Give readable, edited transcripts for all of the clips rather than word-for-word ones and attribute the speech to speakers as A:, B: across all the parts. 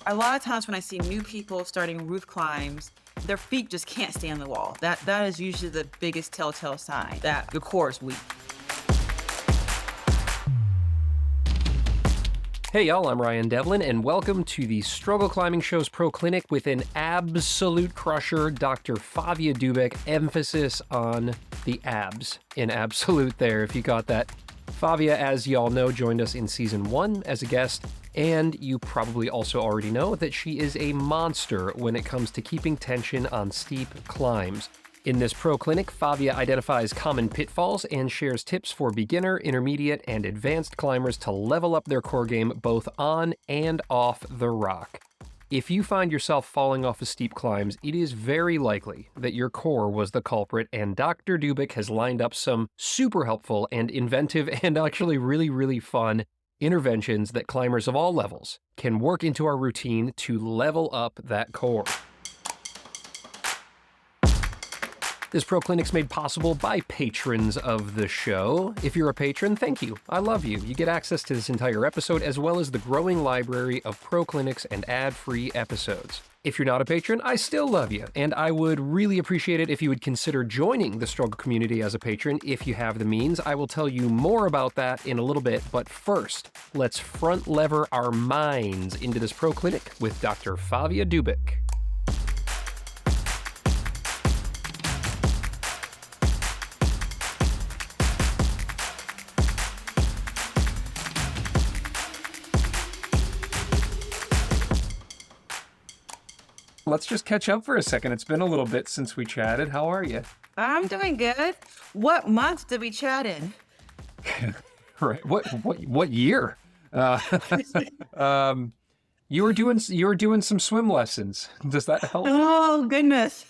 A: A lot of times when I see new people starting roof climbs, their feet just can't stay on the wall. That is usually the biggest telltale sign that the core is weak.
B: Hey y'all, I'm Ryan Devlin, and welcome to the Struggle Climbing Show's Pro Clinic with an absolute crusher, Dr. Favia Dubyk, emphasis on the abs in absolute there, if you got that. Favia, as y'all know, joined us in Season 1 as a guest, and you probably also already know that she is a monster when it comes to keeping tension on steep climbs. In this Pro Clinic, Favia identifies common pitfalls and shares tips for beginner, intermediate, and advanced climbers to level up their core game both on and off the rock. If you find yourself falling off of steep climbs, it is very likely that your core was the culprit, and Dr. Dubyk has lined up some super helpful and inventive and actually really fun interventions that climbers of all levels can work into our routine to level up that core. This Pro Clinic's made possible by patrons of the show. If you're a patron, thank you. I love you. You get access to this entire episode as well as the growing library of Pro Clinics and ad-free episodes. If you're not a patron, I still love you, and I would really appreciate it if you would consider joining the struggle community as a patron if you have the means. I will tell you more about that in a little bit, but first, let's front lever our minds into this Pro Clinic with Dr. Favia Dubyk. Let's just catch up for a second. It's been a little bit since we chatted. How are you?
A: I'm doing good. What month did we chat in?
B: Right. What year? You were doing some swim lessons. Does that help?
A: Oh, goodness.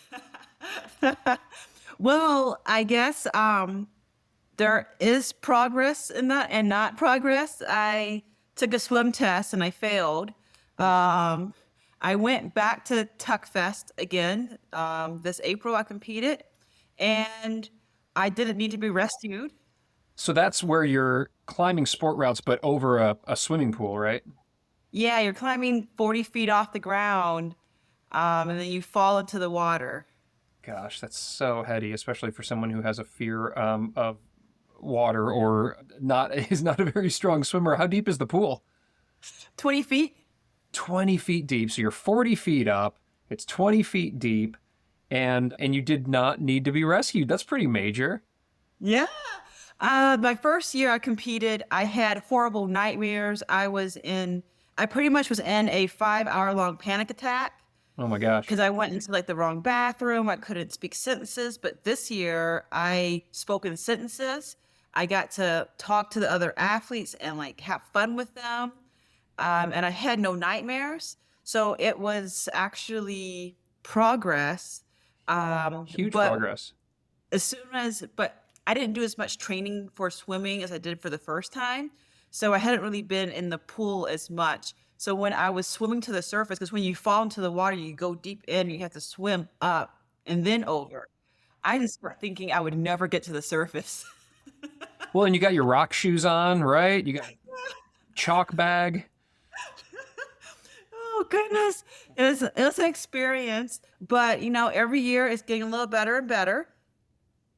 A: Well, I guess there is progress in that and not progress. I took a swim test and I failed. I went back to Tuckfest again. This April I competed and I didn't need to be rescued.
B: So that's where you're climbing sport routes, but over a swimming pool, right?
A: Yeah, you're climbing 40 feet off the ground and then you fall into the water.
B: Gosh, that's so heady, especially for someone who has a fear of water or is not a very strong swimmer. How deep is the pool?
A: 20 feet.
B: 20 feet deep. So you're 40 feet up. It's 20 feet deep, and you did not need to be rescued. That's pretty major.
A: Yeah. My first year I competed, I had horrible nightmares. I pretty much was in a 5-hour long panic attack.
B: Oh my gosh.
A: Because I went into like the wrong bathroom. I couldn't speak sentences. But this year I spoke in sentences. I got to talk to the other athletes and like have fun with them. And I had no nightmares. So it was actually progress.
B: Huge progress.
A: But I didn't do as much training for swimming as I did for the first time. So I hadn't really been in the pool as much. So when I was swimming to the surface, because when you fall into the water, you go deep in, you have to swim up and then over. I just started thinking I would never get to the surface.
B: Well, and you got your rock shoes on, right? You got chalk bag.
A: Oh goodness, it was an experience, but every year it's getting a little better and better.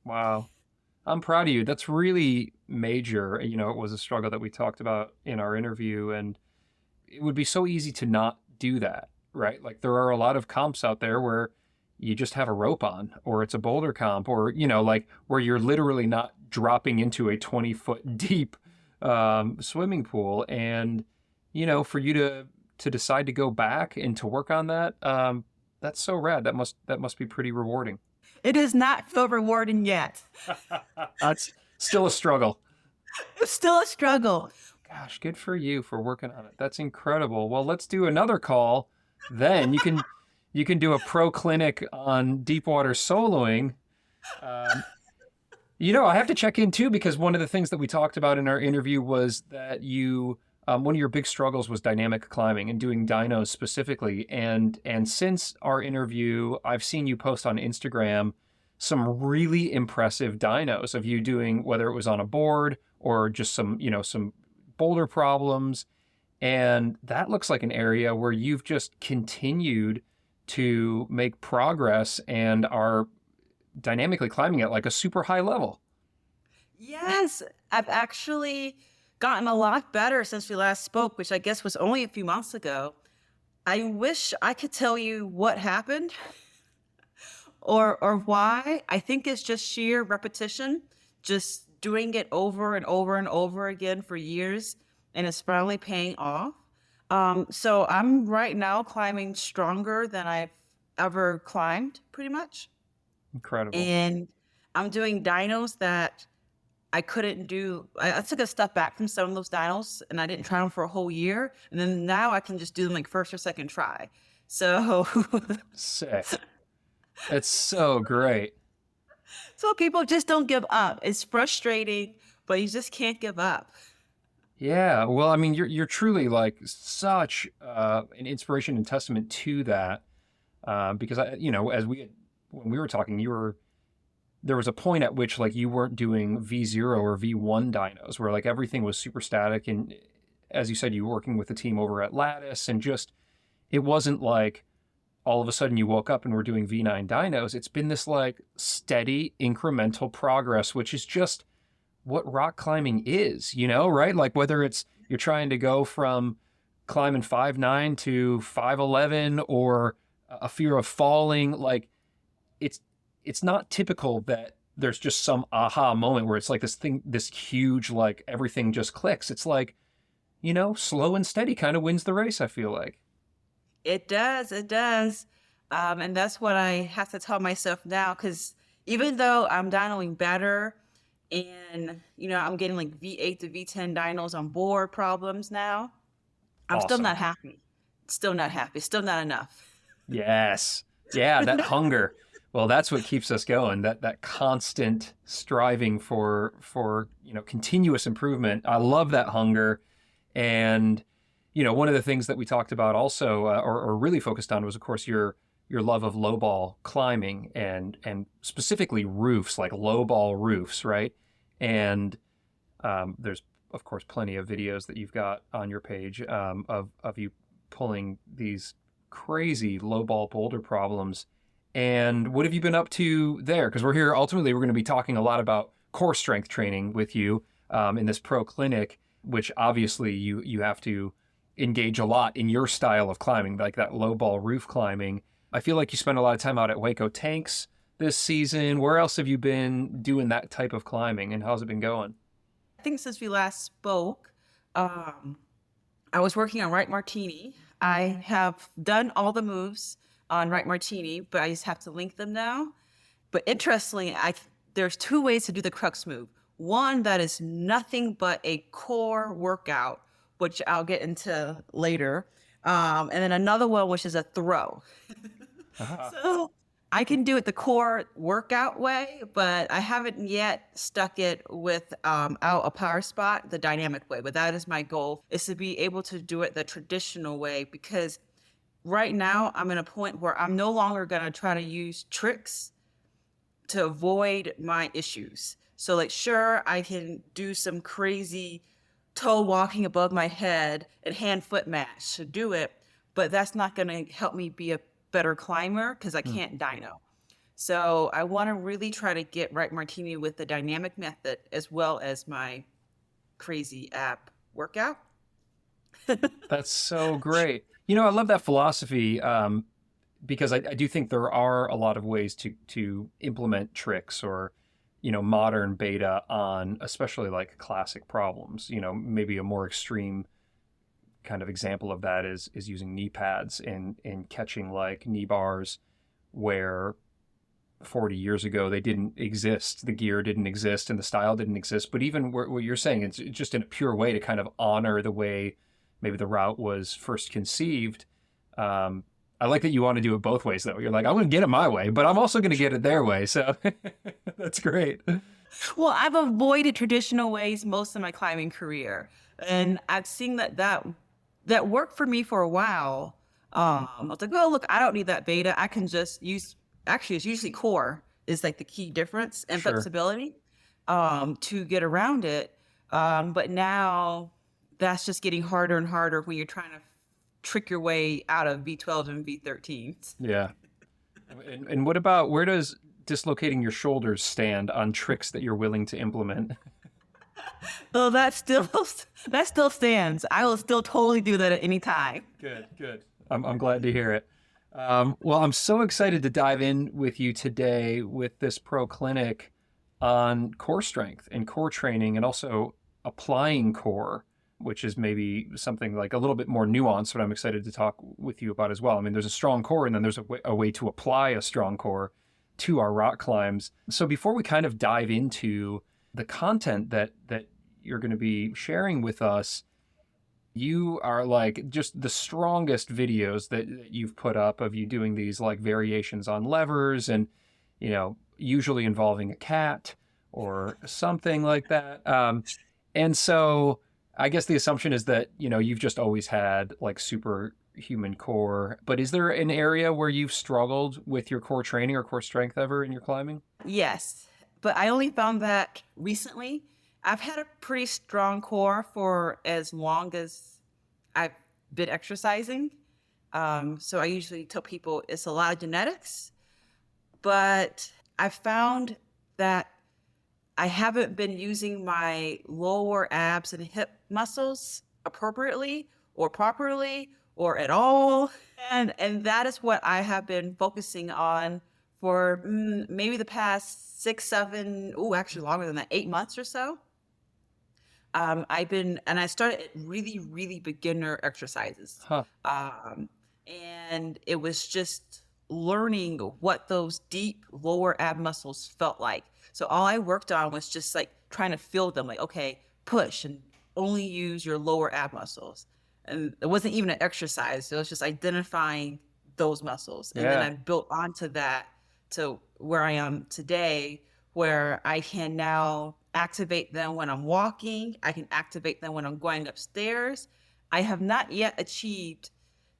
B: Wow. I'm proud of you. That's really major. It was a struggle that we talked about in our interview, and it would be so easy to not do that, right? Like there are a lot of comps out there where you just have a rope on, or it's a boulder comp, or, like where you're literally not dropping into a 20-foot deep swimming pool. And, for you to decide to go back and to work on that, that's so rad. That must be pretty rewarding.
A: It is not so rewarding yet.
B: That's still a struggle.
A: It's still a struggle.
B: Gosh, good for you for working on it. That's incredible. Well, let's do another call. Then you can do a pro clinic on deep water soloing. I have to check in too, because one of the things that we talked about in our interview was that one of your big struggles was dynamic climbing and doing dynos specifically. And since our interview, I've seen you post on Instagram some really impressive dynos of you doing, whether it was on a board or just some boulder problems. And that looks like an area where you've just continued to make progress and are dynamically climbing at like a super high level.
A: Yes, I've actually gotten a lot better since we last spoke, which I guess was only a few months ago. I wish I could tell you what happened or why. I think it's just sheer repetition, just doing it over and over and over again for years, and it's finally paying off. So I'm right now climbing stronger than I've ever climbed, pretty much.
B: Incredible.
A: And I'm doing dynos that I couldn't do. I took a step back from some of those dynos and I didn't try them for a whole year. And then now I can just do them like first or second try. So,
B: Sick. It's so great.
A: so people just don't give up. It's frustrating, but you just can't give up.
B: Yeah, well, I mean, you're truly like such an inspiration and testament to that. Because as when we were talking, there was a point at which like you weren't doing V0 or V1 dynos, where like everything was super static, and as you said, you were working with the team over at Lattice, and just it wasn't like all of a sudden you woke up and were doing V9 dynos. It's been this like steady incremental progress, which is just what rock climbing is, right? Like whether it's you're trying to go from climbing 5'9" to 5'11" or a fear of falling, like it's it's not typical that there's just some aha moment where it's like this huge, like everything just clicks. It's like, slow and steady kind of wins the race, I feel like.
A: It does. It does. And that's what I have to tell myself now, because even though I'm dynoing better and, I'm getting like V8 to V10 dynos on board problems now, I'm still
B: Awesome.
A: not happy. Still not happy. Still not enough.
B: Yes. Yeah, that hunger. Well, that's what keeps us going. That constant striving for continuous improvement. I love that hunger. And one of the things that we talked about also, or really focused on, was of course your love of lowball climbing and specifically roofs, like lowball roofs, right? And there's of course plenty of videos that you've got on your page of you pulling these crazy lowball boulder problems. And what have you been up to there? Because we're going to be talking a lot about core strength training with you in this pro clinic, which obviously you have to engage a lot in your style of climbing, like that lowball roof climbing. I feel like you spent a lot of time out at Waco Tanks this season. Where else have you been doing that type of climbing, and how's it been going?
A: I think since we last spoke, I was working on Right Martini. I have done all the moves on Right Martini, but I just have to link them now. But interestingly, there's two ways to do the crux move. One that is nothing but a core workout, which I'll get into later. And then another one, which is a throw. So I can do it the core workout way, but I haven't yet stuck it with out a power spot the dynamic way. But that is my goal, is to be able to do it the traditional way, because right now I'm in a point where I'm no longer going to try to use tricks to avoid my issues. So like, sure, I can do some crazy toe walking above my head and hand foot match to do it, but that's not going to help me be a better climber because I can't dyno. So I want to really try to get Right Martini with the dynamic method as well as my crazy app workout.
B: That's so great. I love that philosophy because I do think there are a lot of ways to implement tricks or, modern beta on especially like classic problems. Maybe a more extreme kind of example of that is using knee pads and catching like knee bars where 40 years ago they didn't exist, the gear didn't exist, and the style didn't exist. But even what you're saying, it's just in a pure way to kind of honor the way maybe the route was first conceived. I like that you want to do it both ways, though. You're like, I'm going to get it my way, but I'm also going to get it their way. So that's great.
A: Well, I've avoided traditional ways most of my climbing career, and I've seen that worked for me for a while. I was like, oh, look, I don't need that beta. I can just use, actually, it's usually core is like the key difference and
B: Sure.
A: flexibility to get around it. But now that's just getting harder and harder when you're trying to trick your way out of V12 and V13s.
B: Yeah. And what about, where does dislocating your shoulders stand on tricks that you're willing to implement?
A: So that still stands. I will still totally do that at any time.
B: Good, good. I'm glad to hear it. Well, I'm so excited to dive in with you today with this pro clinic on core strength and core training, and also applying core, which is maybe something like a little bit more nuanced, but I'm excited to talk with you about as well. I mean, there's a strong core, and then there's a way to apply a strong core to our rock climbs. So before we kind of dive into the content that you're going to be sharing with us, you are like just the strongest videos that you've put up of you doing these like variations on levers, and usually involving a cat or something like that. And so I guess the assumption is that you've just always had like superhuman core, but is there an area where you've struggled with your core training or core strength ever in your climbing?
A: Yes, but I only found that recently. I've had a pretty strong core for as long as I've been exercising. So I usually tell people it's a lot of genetics, but I found that I haven't been using my lower abs and hip muscles appropriately or properly or at all. And that is what I have been focusing on for maybe the past 6, 7, actually longer than that, 8 months or so. I started at really, really beginner exercises.
B: Huh.
A: And it was just learning what those deep lower ab muscles felt like. So all I worked on was just like trying to feel them, like, okay, push and only use your lower ab muscles. And it wasn't even an exercise. It was just identifying those muscles. And then I built onto that to where I am today, where I can now activate them when I'm walking. I can activate them when I'm going upstairs. I have not yet achieved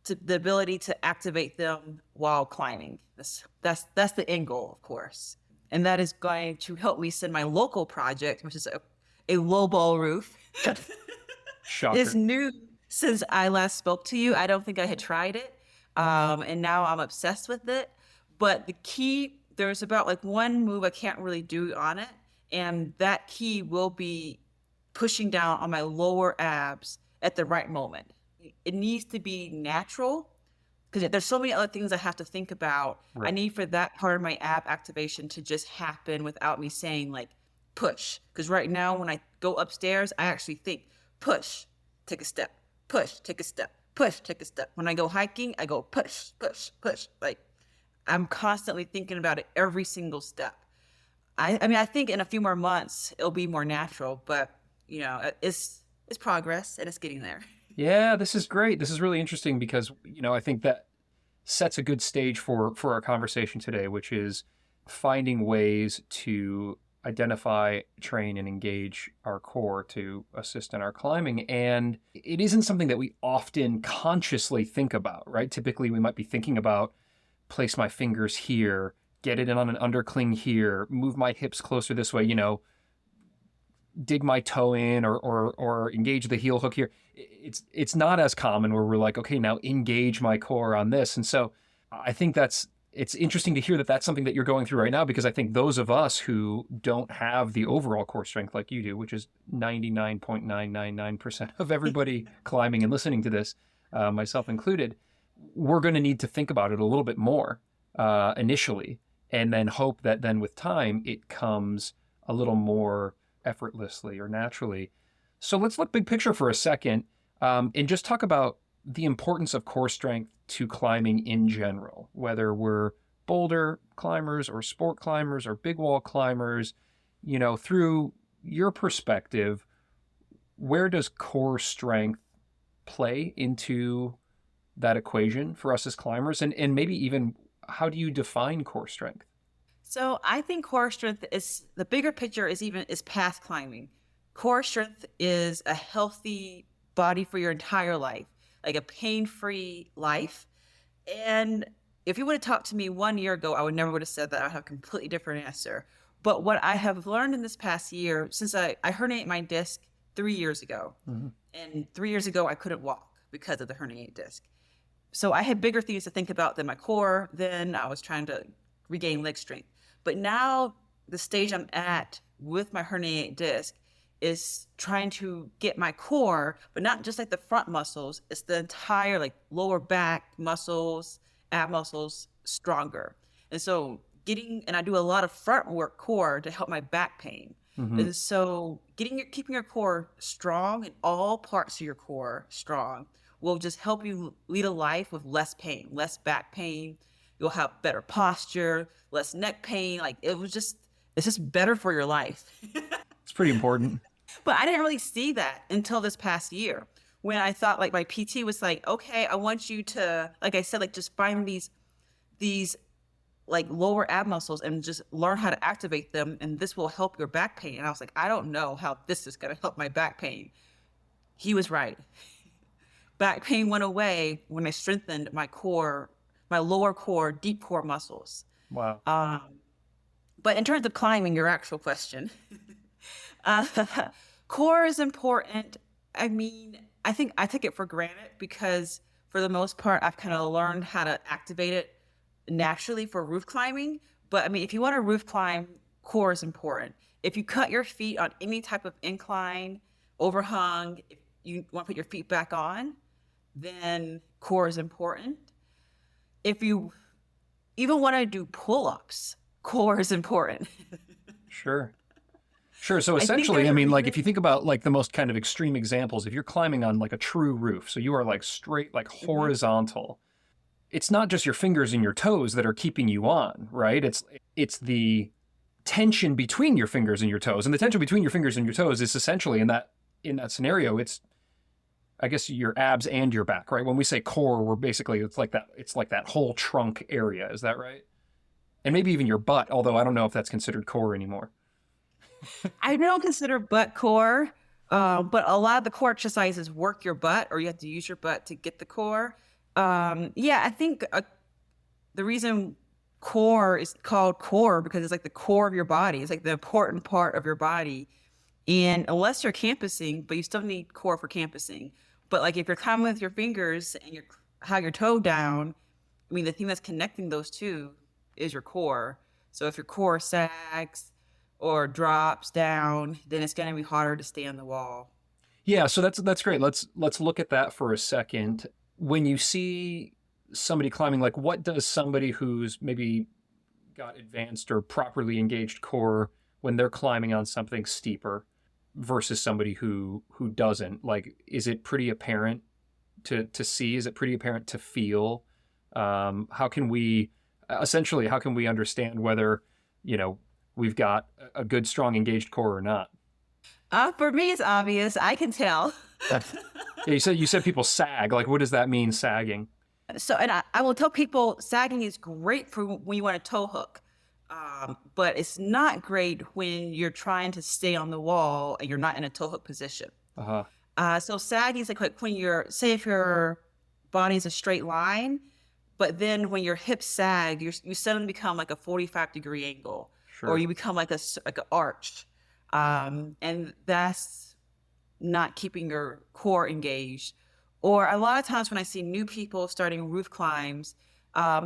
A: the ability to activate them while climbing. That's the end goal, of course. And that is going to help me send my local project, which is a low ball roof.
B: Shocker.
A: It's new since I last spoke to you. I don't think I had tried it. And now I'm obsessed with it. But the key, there's about like one move I can't really do on it. And that key will be pushing down on my lower abs at the right moment. It needs to be natural, because there's so many other things I have to think about. Right. I need for that part of my ab activation to just happen without me saying like push. Because right now when I go upstairs, I actually think push, take a step, push, take a step, push, take a step. When I go hiking, I go push, push, push. Like I'm constantly thinking about it every single step. I mean, I think in a few more months it'll be more natural, but it's progress and it's getting there.
B: Yeah, this is great. This is really interesting because, I think that sets a good stage for our conversation today, which is finding ways to identify, train, and engage our core to assist in our climbing. And it isn't something that we often consciously think about, right? Typically, we might be thinking about place my fingers here, get it in on an undercling here, move my hips closer this way, dig my toe in or engage the heel hook here. It's not as common where we're like, okay, now engage my core on this. And so I think it's interesting to hear that that's something that you're going through right now, because I think those of us who don't have the overall core strength like you do, which is 99.999% of everybody climbing and listening to this, myself included, we're going to need to think about it a little bit more initially, and then hope that then with time it comes a little more effortlessly or naturally. So let's look big picture for a second, and just talk about the importance of core strength to climbing in general, whether we're boulder climbers or sport climbers or big wall climbers. Through your perspective, where does core strength play into that equation for us as climbers? And maybe even, how do you define core strength?
A: So I think core strength is, the bigger picture is path climbing. Core strength is a healthy body for your entire life, like a pain-free life. And if you would have talked to me 1 year ago, I would never would have said that. I would have a completely different answer. But what I have learned in this past year, since I herniated my disc 3 years ago, And 3 years ago, I couldn't walk because of the herniated disc. So I had bigger things to think about than my core. Then I was trying to regain leg strength. But now the stage I'm at with my herniated disc is trying to get my core, but not just like the front muscles, it's the entire like lower back muscles, ab muscles stronger. And so and I do a lot of front work core to help my back pain. And so keeping your core strong and all parts of your core strong will just help you lead a life with less pain, less back pain. You'll have better posture, less neck pain. Like it's just better for your life.
B: It's pretty important.
A: But I didn't really see that until this past year when I thought like my PT was like, okay, I want you to, like I said, like just find these like lower ab muscles and just learn how to activate them. And this will help your back pain. And I was like, I don't know how this is going to help my back pain. He was right. Back pain went away when I strengthened my core, my lower core, deep core muscles.
B: Wow.
A: But in terms of climbing, your actual question, core is important. I mean, I think I take it for granted because for the most part, I've kind of learned how to activate it naturally for roof climbing. But I mean, if you want to roof climb, core is important. If you cut your feet on any type of incline, overhung, if you want to put your feet back on, then core is important. If you even want to do pull-ups, core is important.
B: Sure. So essentially, I mean, like if you think about like the most kind of extreme examples, if you're climbing on like a true roof, so you are like straight, like horizontal, it's not just your fingers and your toes that are keeping you on, right? It's the tension between your fingers and your toes. And the tension between your fingers and your toes is essentially in that scenario, it's I guess your abs and your back, right? When we say core, we're basically it's like that whole trunk area, is that right? And maybe even your butt, although I don't know if that's considered core anymore.
A: I don't consider butt core, but a lot of the core exercises work your butt, or you have to use your butt to get the core. Yeah, I think the reason core is called core because it's like the core of your body. It's like the important part of your body. And unless you're campusing, but you still need core for campusing. But like if you're climbing with your fingers and you have your toe down, I mean, the thing that's connecting those two is your core. So if your core sags or drops down, then it's going to be harder to stay on the wall.
B: Yeah, so that's great. Let's look at that for a second. When you see somebody climbing, like what does somebody who's maybe got advanced or properly engaged core when they're climbing on something steeper versus somebody who doesn't? Like, is it pretty apparent to see? Is it pretty apparent to feel? How can we understand whether, we've got a good, strong, engaged core or not?
A: For me, it's obvious. I can tell.
B: Yeah, you said people sag. Like, what does that mean, sagging?
A: So, and I will tell people sagging is great for when you want a toe hook. But it's not great when you're trying to stay on the wall and you're not in a toe hook position. So sagging is like when if your body's a straight line, but then when your hips sag, you suddenly become like a 45-degree angle,
B: Sure.
A: or you become like an arch. And that's not keeping your core engaged. Or a lot of times when I see new people starting roof climbs,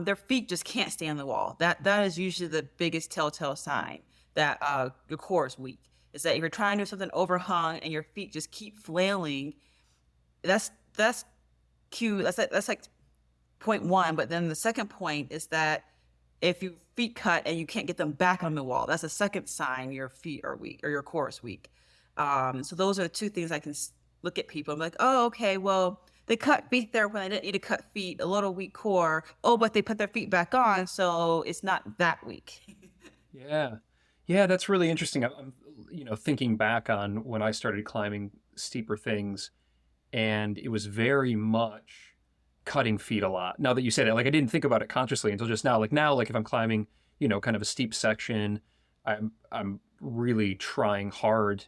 A: their feet just can't stay on the wall. That is usually the biggest telltale sign that your core is weak. Is that if you're trying to do something overhung and your feet just keep flailing, that's cue. That's like point one. But then the second point is that if you feet cut and you can't get them back on the wall, that's a second sign your feet are weak or your core is weak. So those are the two things I can look at people. I'm like, oh, okay, well, they cut feet there when they didn't need to cut feet, a little weak core. Oh, but they put their feet back on, so it's not that weak.
B: Yeah, that's really interesting. I'm thinking back on when I started climbing steeper things, and it was very much cutting feet a lot. Now that you said it, like I didn't think about it consciously until just now. Like if I'm climbing, kind of a steep section, I'm really trying hard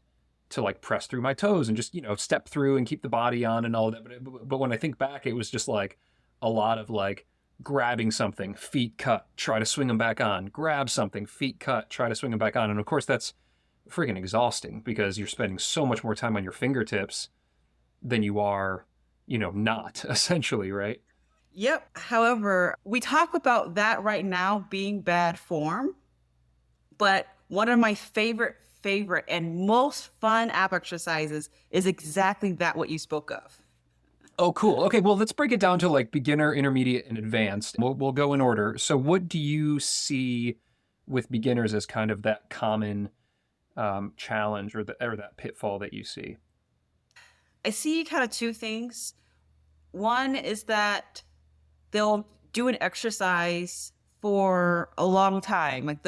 B: to like press through my toes and just, step through and keep the body on and all of that. But when I think back, it was just like a lot of like grabbing something, feet cut, try to swing them back on, grab something, feet cut, try to swing them back on. And of course that's freaking exhausting because you're spending so much more time on your fingertips than you are, not essentially, right?
A: Yep. However, we talk about that right now being bad form, but one of my favorite and most fun ab exercises is exactly that what you spoke of.
B: Oh, cool. Okay, well, let's break it down to like beginner, intermediate, and advanced. We'll go in order. So, what do you see with beginners as kind of that common challenge or that pitfall that you see?
A: I see kind of two things. One is that they'll do an exercise for a long time. Like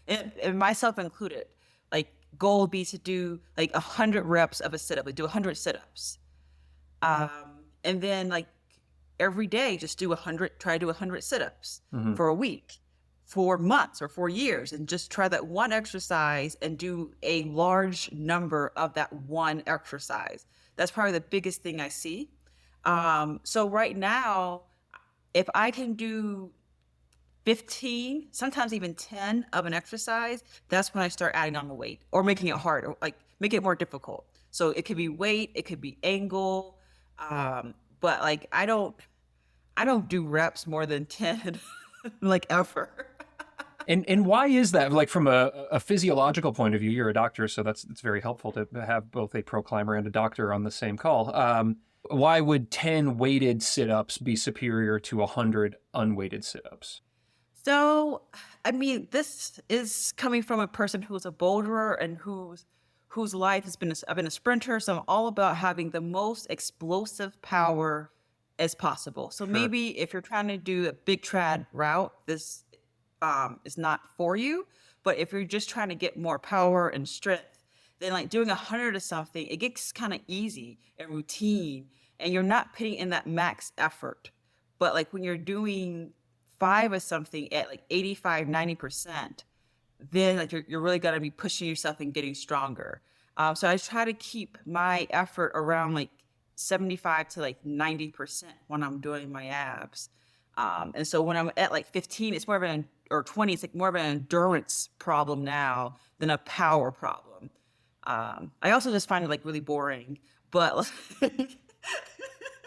A: and myself included, like goal would be to do like 100 reps of a sit-up, like do 100 sit-ups. Um, and then like every day, just do 100, try to do 100 sit-ups
B: Mm-hmm.
A: for a week, for months or for years, and just try that one exercise and do a large number of that one exercise. That's probably the biggest thing I see. So right now, if I can do 15, sometimes even 10 of an exercise, that's when I start adding on the weight or making it harder, like make it more difficult. So it could be weight, it could be angle, but like I don't do reps more than 10 like ever.
B: And why is that? Like from a physiological point of view, you're a doctor, so it's very helpful to have both a pro climber and a doctor on the same call. Why would 10 weighted sit-ups be superior to 100 unweighted sit-ups?
A: So, I mean, this is coming from a person who's a boulderer and whose life has been I've been a sprinter, so I'm all about having the most explosive power as possible. So
B: Sure.
A: maybe if you're trying to do a big trad route, this is not for you. But if you're just trying to get more power and strength, then like doing 100 of something, it gets kind of easy and routine, and you're not putting in that max effort. But like when you're doing five of something at like 85, 90%, then like you're really gonna be pushing yourself and getting stronger. So I try to keep my effort around like 75 to like 90% when I'm doing my abs. And so when I'm at like 15, it's more of or 20, it's like more of an endurance problem now than a power problem. I also just find it like really boring, but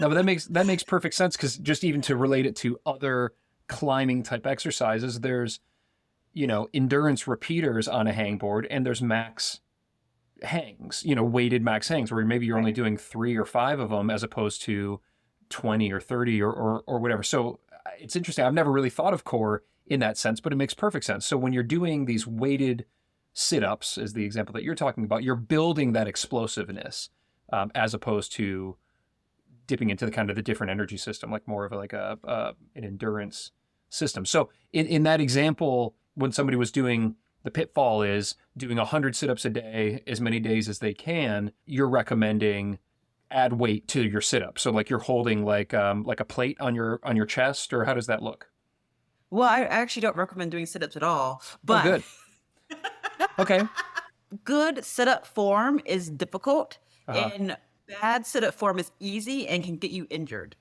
B: No, but that makes perfect sense because just even to relate it to other climbing type exercises, there's endurance repeaters on a hangboard, and there's max hangs, weighted max hangs, where maybe you're only doing 3 or 5 of them as opposed to 20 or 30 or whatever. So it's interesting. I've never really thought of core in that sense, but it makes perfect sense. So when you're doing these weighted sit-ups, as the example that you're talking about, you're building that explosiveness as opposed to dipping into the kind of the different energy system, like more of like an endurance system. So in that example, when somebody was doing the pitfall is doing 100 sit-ups a day, as many days as they can, you're recommending add weight to your sit-up. So like you're holding like a plate on your chest, or how does that look?
A: well, I actually don't recommend doing sit-ups at all.
B: Oh,
A: But
B: good. Okay.
A: good sit-up form is difficult,
B: Uh-huh.
A: and bad sit-up form is easy and can get you injured.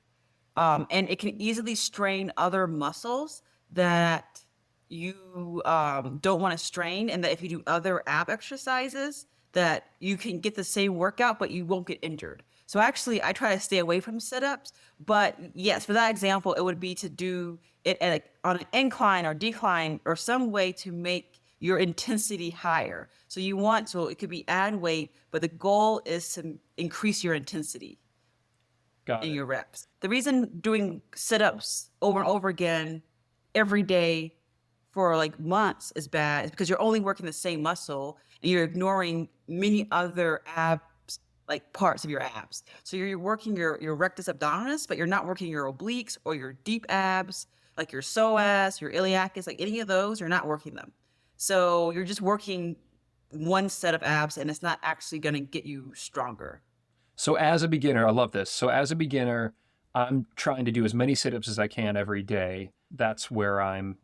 A: And it can easily strain other muscles that you don't want to strain, and that if you do other ab exercises, that you can get the same workout, but you won't get injured. So actually, I try to stay away from sit-ups. But yes, for that example, it would be to do it on an incline or decline or some way to make your intensity higher. So it could be add weight, but the goal is to increase your intensity
B: Got
A: in
B: it.
A: your reps. The reason doing sit-ups over and over again every day for like months is bad is because you're only working the same muscle and you're ignoring many other abs, like parts of your abs. So you're working your rectus abdominis, but you're not working your obliques or your deep abs, like your psoas, your iliacus, like any of those, you're not working them. So you're just working one set of abs, and it's not actually going to get you stronger.
B: So as a beginner, I love this. So as a beginner, I'm trying to do as many sit-ups as I can every day. That's where I'm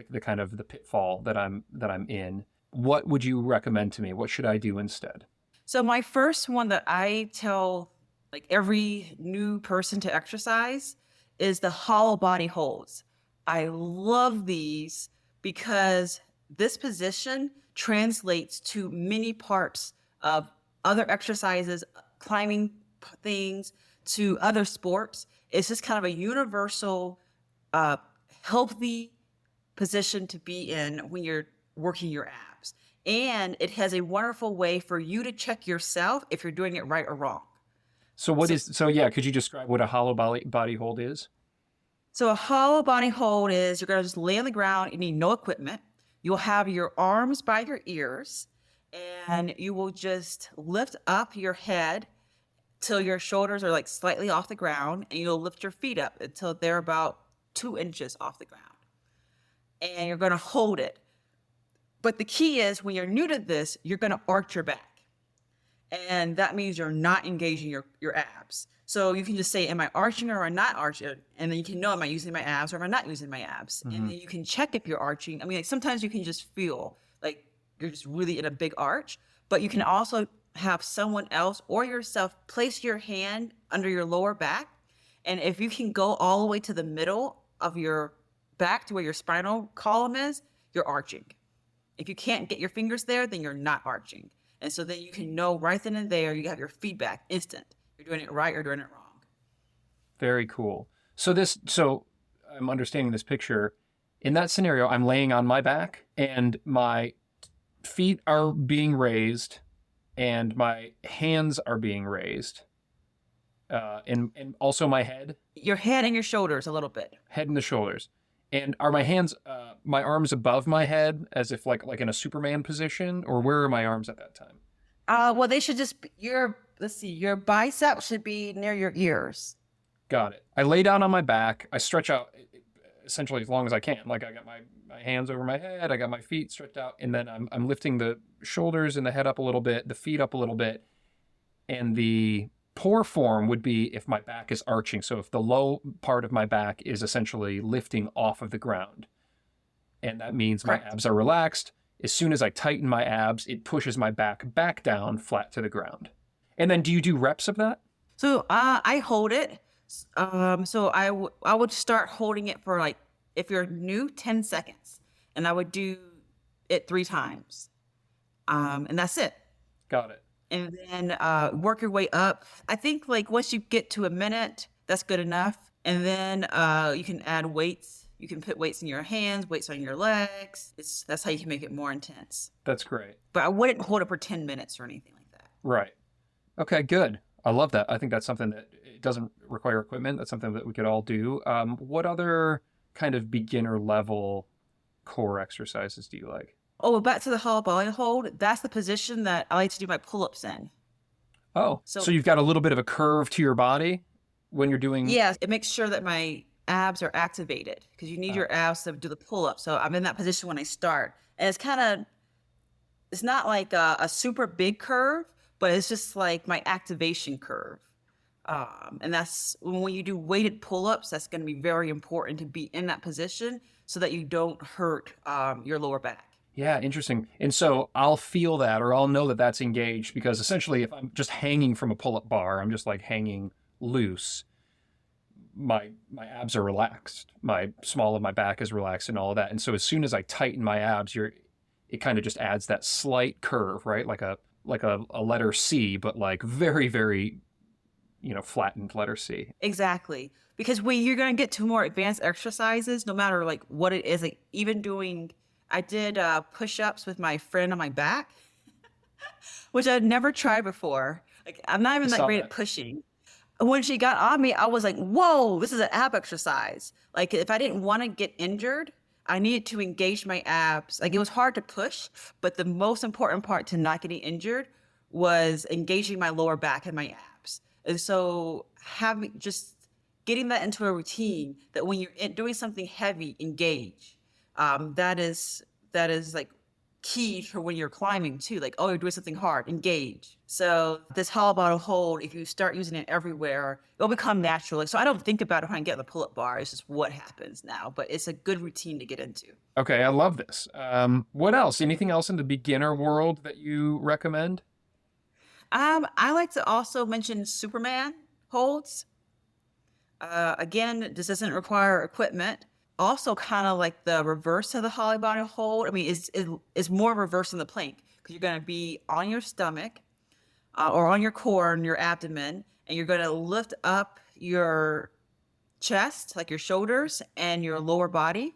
B: the kind of the pitfall that I'm in. What would you recommend to me? What should I do instead?
A: So my first one that I tell like every new person to exercise is the hollow body holds. I love these because this position translates to many parts of other exercises, climbing things to other sports. It's just kind of a universal, healthy position to be in when you're working your abs. And it has a wonderful way for you to check yourself if you're doing it right or wrong.
B: So yeah, could you describe what a hollow body hold is?
A: So a hollow body hold is you're going to just lay on the ground. You need no equipment. You'll have your arms by your ears, and you will just lift up your head till your shoulders are like slightly off the ground, and you'll lift your feet up until they're about 2 inches off the ground. And you're going to hold it. But the key is when you're new to this, you're going to arch your back. And that means you're not engaging your abs. So you can just say, am I arching or am I not arching? And then you can know, am I using my abs or am I not using my abs? And then you can check if you're arching. I mean, like sometimes you can just feel like you're just really in a big arch, but you can also have someone else or yourself place your hand under your lower back. And if you can go all the way to the middle of your back to where your spinal column is, you're arching. If you can't get your fingers there, then you're not arching. And so then you can know right then and there, you have your feedback instant. You're doing it right or doing it wrong.
B: Very cool. So I'm understanding this picture. In that scenario, I'm laying on my back and my feet are being raised and my hands are being raised. And also my head.
A: Your head and your shoulders a little bit.
B: Head and the shoulders. And are my hands, my arms above my head as if like in a Superman position, or where are my arms at that time?
A: Well, they should just be, your bicep should be near your ears.
B: Got it. I lay down on my back. I stretch out essentially as long as I can. Like I got my hands over my head. I got my feet stretched out, and then I'm lifting the shoulders and the head up a little bit, the feet up a little bit, and the poor form would be if my back is arching. So if the low part of my back is essentially lifting off of the ground, and that means
A: Correct.
B: my abs are relaxed. As soon as I tighten my abs, it pushes my back down flat to the ground. And then do you do reps of that?
A: So I hold it. So I would start holding it for like, if you're new, 10 seconds. And I would do it 3 times. And that's it.
B: Got it.
A: And then work your way up. I think like once you get to a minute, that's good enough. And then you can add weights. You can put weights in your hands, weights on your legs. That's how you can make it more intense.
B: That's great.
A: But I wouldn't hold it for 10 minutes or anything like that.
B: Right. Okay, good. I love that. I think that's something that it doesn't require equipment. That's something that we could all do. What other kind of beginner level core exercises do you like?
A: Oh, back to the hollow body hold. That's the position that I like to do my pull-ups in.
B: Oh,
A: So-
B: so you've got a little bit of a curve to your body when you're doing...
A: Yeah, it makes sure that my abs are activated because you need your abs to do the pull-up. So I'm in that position when I start. And it's not like a super big curve, but it's just like my activation curve. And that's when you do weighted pull-ups, that's going to be very important to be in that position so that you don't hurt your lower back.
B: Yeah, interesting. And so I'll feel that, or I'll know that that's engaged, because essentially if I'm just hanging from a pull-up bar, I'm just like hanging loose. My abs are relaxed. My small of my back is relaxed and all of that. And so as soon as I tighten my abs, it kind of just adds that slight curve, right? Like a letter C, but like very, very, flattened letter C.
A: Exactly. Because when you're going to get to more advanced exercises, no matter like what it is, like even I did push-ups with my friend on my back, which I'd never tried before. Like I'm not even that great at pushing. When she got on me, I was like, whoa, this is an ab exercise. Like if I didn't want to get injured, I needed to engage my abs. Like it was hard to push, but the most important part to not getting injured was engaging my lower back and my abs. And so getting that into a routine that when you're doing something heavy, engage. That is like key for when you're climbing too. Like, oh, you're doing something hard, engage. So this hollow body hold, if you start using it everywhere, it'll become natural. Like, so I don't think about it when I get on the pull-up bar. It's just what happens now, but it's a good routine to get into.
B: Okay, I love this. What else? Anything else in the beginner world that you recommend?
A: I like to also mention Superman holds. Again, this doesn't require equipment. Also kind of like the reverse of the hollow body hold. I mean, it's more reverse than the plank because you're going to be on your stomach or on your core and your abdomen, and you're going to lift up your chest, like your shoulders and your lower body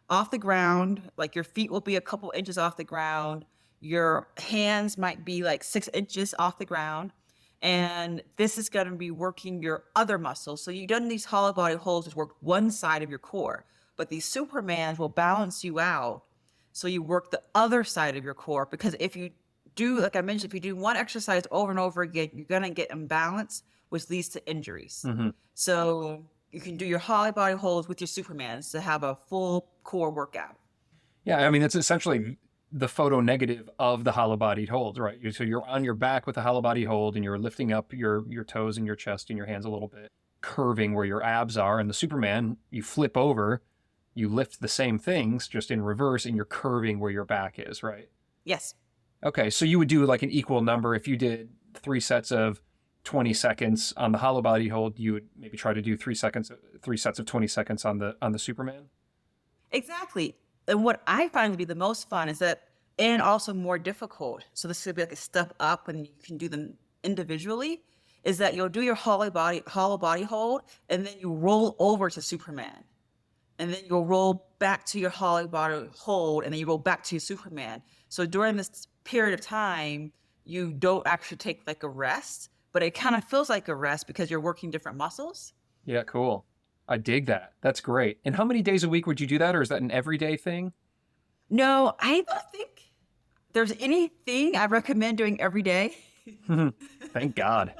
A: off the ground. Like your feet will be a couple inches off the ground. Your hands might be like 6 inches off the ground. And this is going to be working your other muscles. So you've done these hollow body holds to work one side of your core, but these Supermans will balance you out. So you work the other side of your core, because if you do, like I mentioned, if you do one exercise over and over again, you're going to get imbalance, which leads to injuries. So you can do your hollow body holds with your Supermans to have a full core workout.
B: Yeah, I mean, it's essentially the photo negative of the hollow bodied hold, right? So you're on your back with a hollow body hold, and you're lifting up your toes and your chest and your hands a little bit, curving where your abs are. And the Superman, you flip over, you lift the same things just in reverse, and you're curving where your back is, right?
A: Yes.
B: Okay, so you would do like an equal number. If you did 3 sets of 20 seconds on the hollow body hold, you would maybe try to do 3 sets of 20 seconds on the Superman.
A: Exactly. And what I find to be the most fun is that, and also more difficult, so this could be like a step up and you can do them individually, is that you'll do your hollow body hold, and then you roll over to Superman. And then you'll roll back to your hollow body hold, and then you roll back to your Superman. So during this period of time, you don't actually take like a rest, but it kind of feels like a rest because you're working different muscles.
B: Yeah, cool. I dig that. That's great. And how many days a week would you do that, or is that an everyday thing?
A: No, I don't think there's anything I recommend doing every day.
B: Thank God.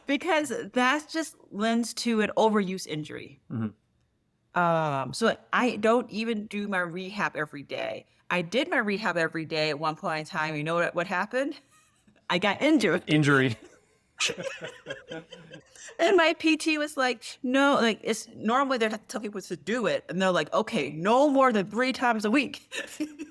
A: Because that just lends to an overuse injury. So I don't even do my rehab every day. I did my rehab every day at one point in time. You know what happened? I got injured.
B: Injury.
A: And my PT was like, no, like it's normally they tell people to do it. And they're like, okay, no more than 3 times a week.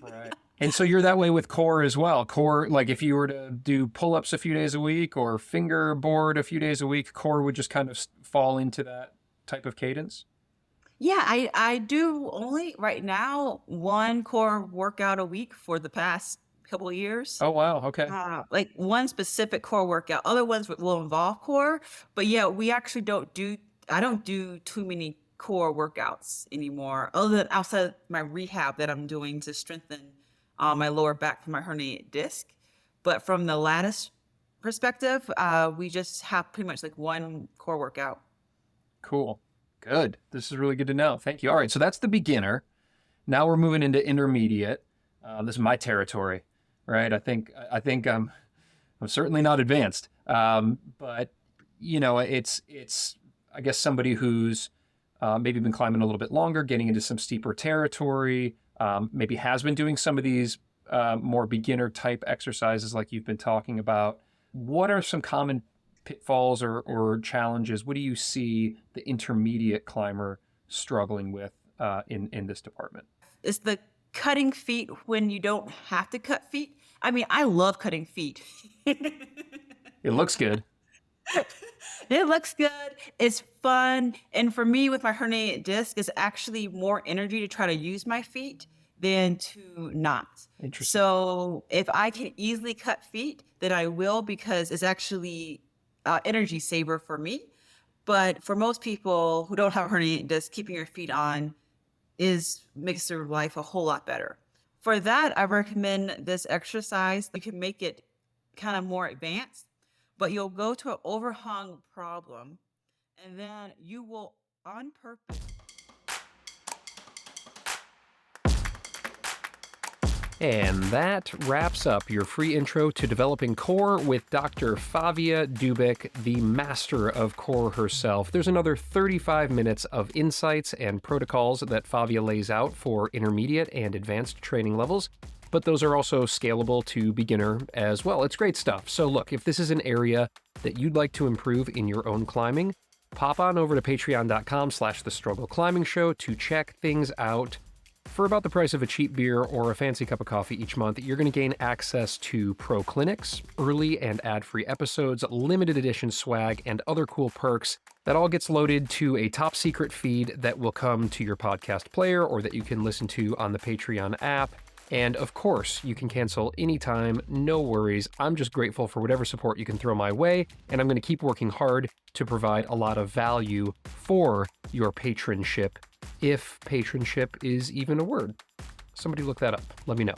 B: Right. And so you're that way with core as well. Core, like if you were to do pull-ups a few days a week or fingerboard a few days a week, core would just kind of fall into that type of cadence?
A: Yeah, I do only right now 1 core workout a week for the past couple of years.
B: Oh, wow. Okay.
A: Like one specific core workout. Other ones will involve core, but yeah, we actually I don't do too many core workouts anymore, other than outside my rehab that I'm doing to strengthen my lower back from my herniated disc. But from the lattice perspective, we just have pretty much like 1 core workout.
B: Cool. Good. This is really good to know. Thank you. All right. So that's the beginner. Now we're moving into intermediate. This is my territory, right? I think I'm certainly not advanced. But you know, it's I guess somebody who's maybe been climbing a little bit longer, getting into some steeper territory, maybe has been doing some of these more beginner type exercises like you've been talking about. What are some common pitfalls or challenges? What do you see the intermediate climber struggling with in this department?
A: It's the cutting feet when you don't have to cut feet. I mean, I love cutting feet.
B: It looks good.
A: It looks good. It's fun. And for me, with my herniated disc, it's actually more energy to try to use my feet than to not.
B: Interesting.
A: So if I can easily cut feet, then I will, because it's actually energy saver for me. But for most people who don't have a herniated disc, keeping your feet on makes their life a whole lot better. For that, I recommend this exercise. You can make it kind of more advanced, but you'll go to an overhung problem, and then you will, on purpose.
B: And that wraps up your free intro to developing core with Dr. Favia Dubyk, the master of core herself. There's another 35 minutes of insights and protocols that Favia lays out for intermediate and advanced training levels, but those are also scalable to beginner as well. It's great stuff. So look, if this is an area that you'd like to improve in your own climbing, pop on over to patreon.com/The Struggle Climbing Show to check things out. For about the price of a cheap beer or a fancy cup of coffee each month, you're going to gain access to pro clinics, early and ad-free episodes, limited edition swag, and other cool perks. That all gets loaded to a top secret feed that will come to your podcast player or that you can listen to on the Patreon app. And of course, you can cancel anytime, no worries. I'm just grateful for whatever support you can throw my way, and I'm going to keep working hard to provide a lot of value for your patronship, if patronship is even a word. Somebody look that up. Let me know.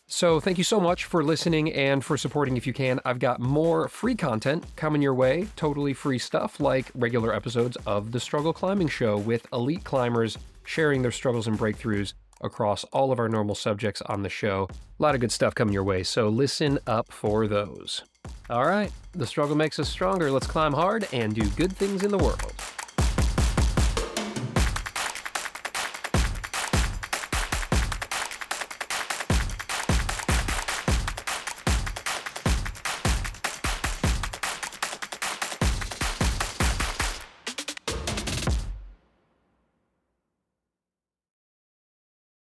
B: So thank you so much for listening and for supporting if you can. I've got more free content coming your way, totally free stuff like regular episodes of The Struggle Climbing Show with elite climbers sharing their struggles and breakthroughs across all of our normal subjects on the show. A lot of good stuff coming your way, so listen up for those. All right, the struggle makes us stronger. Let's climb hard and do good things in the world.